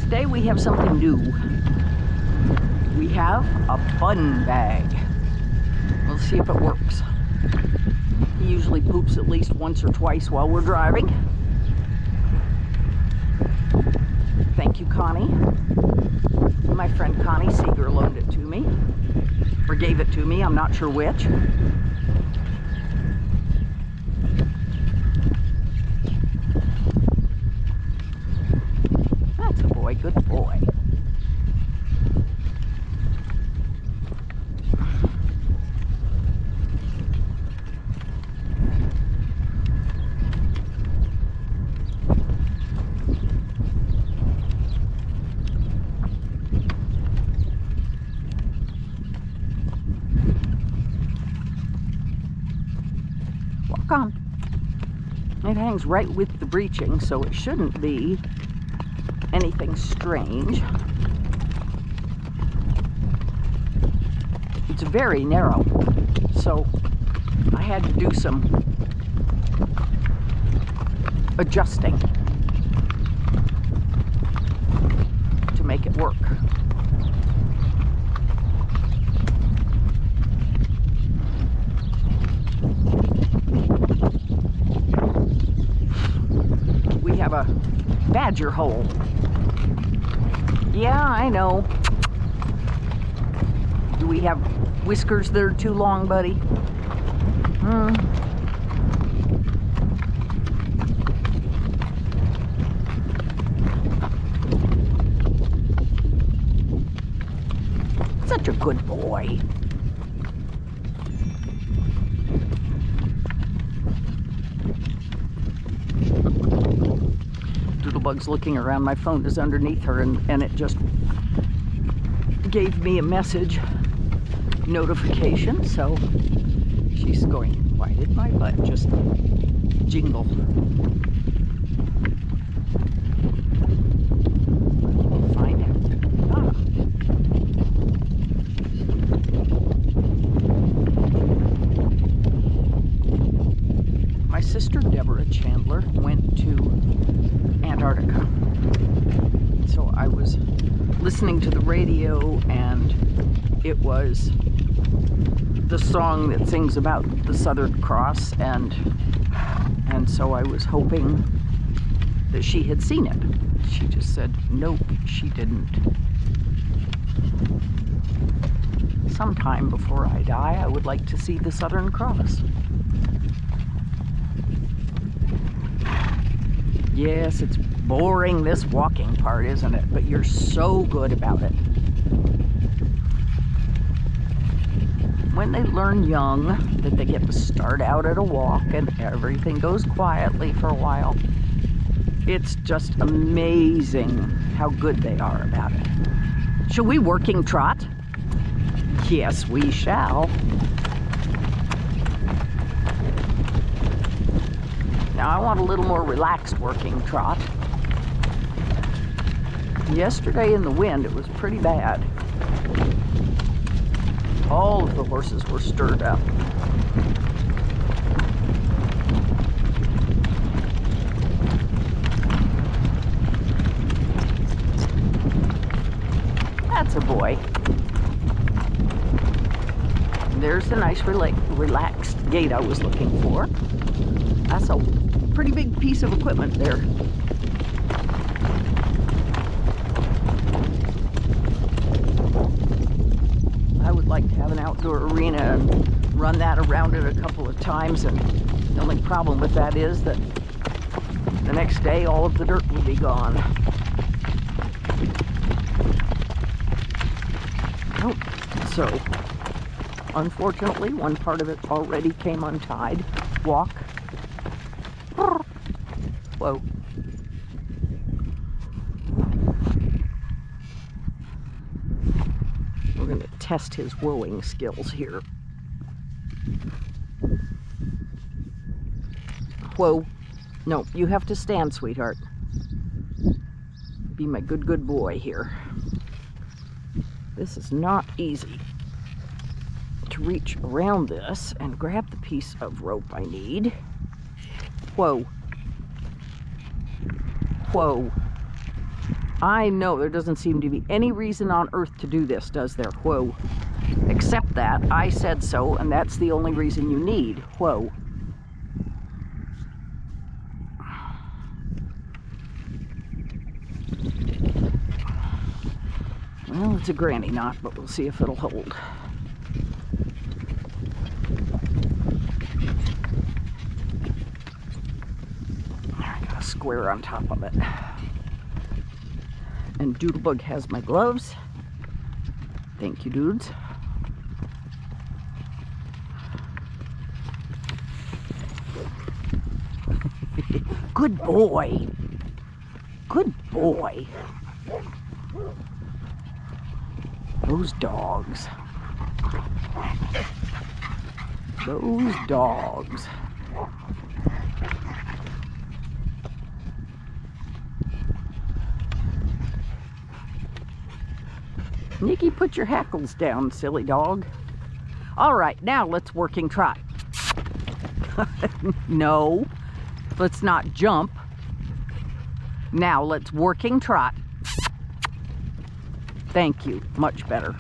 Today we have something new. We have a bun bag. We'll see if it works. He usually poops at least once or twice while we're driving. Thank you, Connie. My friend Connie Seeger loaned it to me, or gave it to me, I'm not sure which. That's a boy, good boy. Walk on. It hangs right with the breeching, so it shouldn't be anything strange. It's very narrow, so I had to do some adjusting to make it work. We have a badger hole. Yeah, I know. Do we have whiskers that are too long, buddy? Such a good boy. Doodlebug's looking around. My phone is underneath her, and it just gave me a message notification, so she's going, why did my butt just jingle? We'll find out. My sister Deborah Chandler went to Antarctica, so I was listening to the radio, and it was the song that sings about the Southern Cross, and so I was hoping that she had seen it. She just said, nope, she didn't. Sometime before I die, I would like to see the Southern Cross. Yes, it's boring, this walking part, isn't it? But you're so good about it. When they learn young that they get to start out at a walk and everything goes quietly for a while, it's just amazing how good they are about it. Shall we working trot? Yes, we shall. Now I want a little more relaxed working trot. Yesterday in the wind, it was pretty bad. All of the horses were stirred up. That's a boy. There's the nice relaxed gait I was looking for. That's a pretty big piece of equipment there. I would like to have an outdoor arena and run that around it a couple of times, and the only problem with that is that the next day all of the dirt will be gone. Oh, so unfortunately one part of it already came untied. Walk. Whoa. We're going to test his whoaing skills here. Whoa. No, you have to stand, sweetheart. Be my good boy here. This is not easy to reach around this and grab the piece of rope I need. Whoa. Whoa. I know there doesn't seem to be any reason on earth to do this, does there? Whoa. Except that I said so, and that's the only reason you need. Whoa. Well, it's a granny knot, but we'll see if it'll hold. I got a square on top of it. And Doodlebug has my gloves. Thank you, dudes. Good boy. Good boy. Those dogs. Those dogs. Nikki, put your hackles down, silly dog. All right, now let's working trot. No, let's not jump. Now let's working trot. Thank you, much better.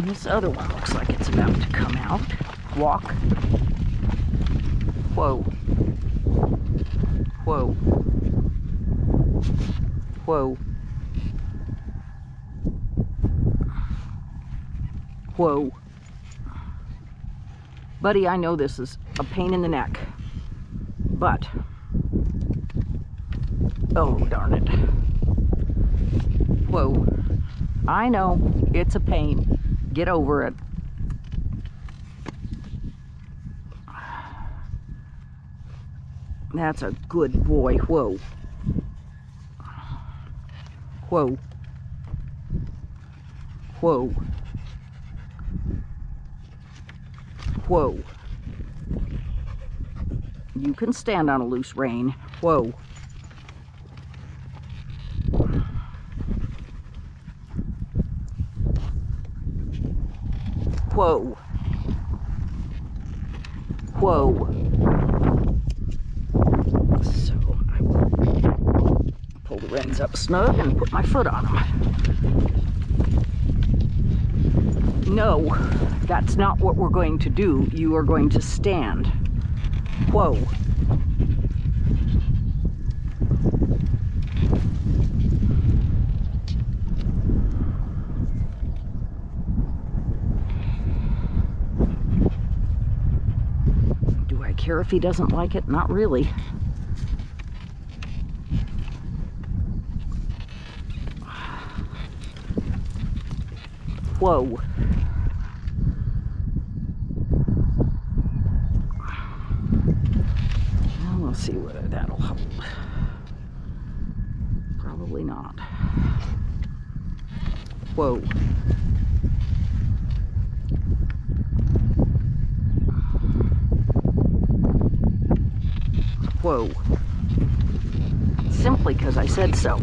This other one looks like it's about to come out. Walk. Whoa. Whoa. Whoa. Whoa. Buddy, I know this is a pain in the neck, but, oh, darn it. Whoa. I know, it's a pain. Get over it. That's a good boy. Whoa. Whoa. Whoa. Whoa. You can stand on a loose rein. Whoa. Whoa. Whoa. So I will pull the reins up snug and put my foot on them. No, that's not what we're going to do. You are going to stand. Whoa. Do I care if he doesn't like it? Not really. Whoa. We'll see whether that'll hold. Probably not. Whoa. Whoa. Simply because I said so.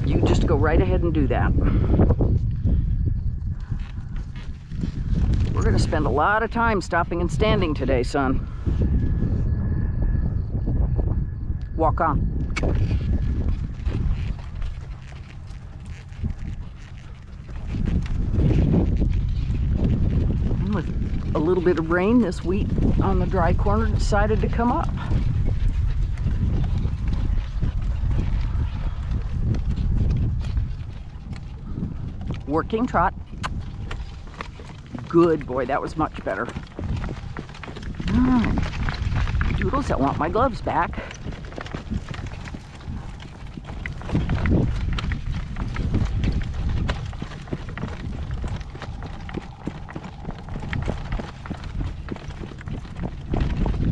You just go right ahead and do that. We're going to spend a lot of time stopping and standing today, son. Walk on. And with a little bit of rain, this wheat on the dry corner decided to come up. Working trot. Good boy, that was much better. All right. Doodles, I want my gloves back.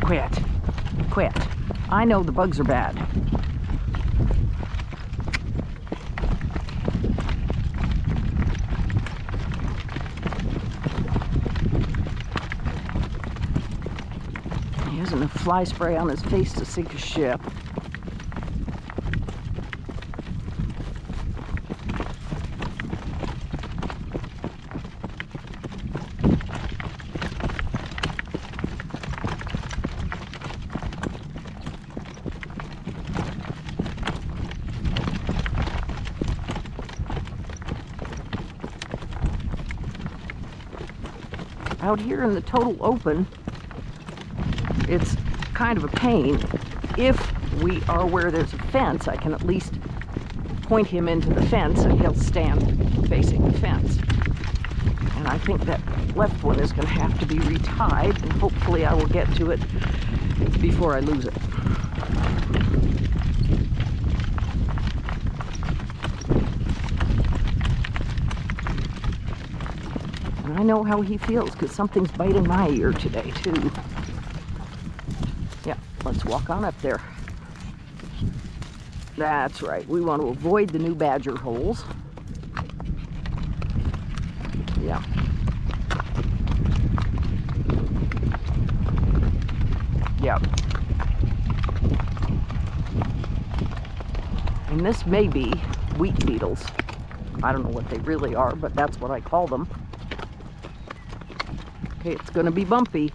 Quit. Quit. I know the bugs are bad. He has enough fly spray on his face to sink a ship. Out here in the total open, it's kind of a pain. If we are where there's a fence, I can at least point him into the fence and he'll stand facing the fence. And I think that left one is going to have to be retied, and hopefully I will get to it before I lose it. I know how he feels because something's biting my ear today too. Yeah, let's walk on up there. That's right, we want to avoid the new badger holes. Yeah. Yeah. And this may be wheat beetles. I don't know what they really are, but that's what I call them. Okay, it's going to be bumpy.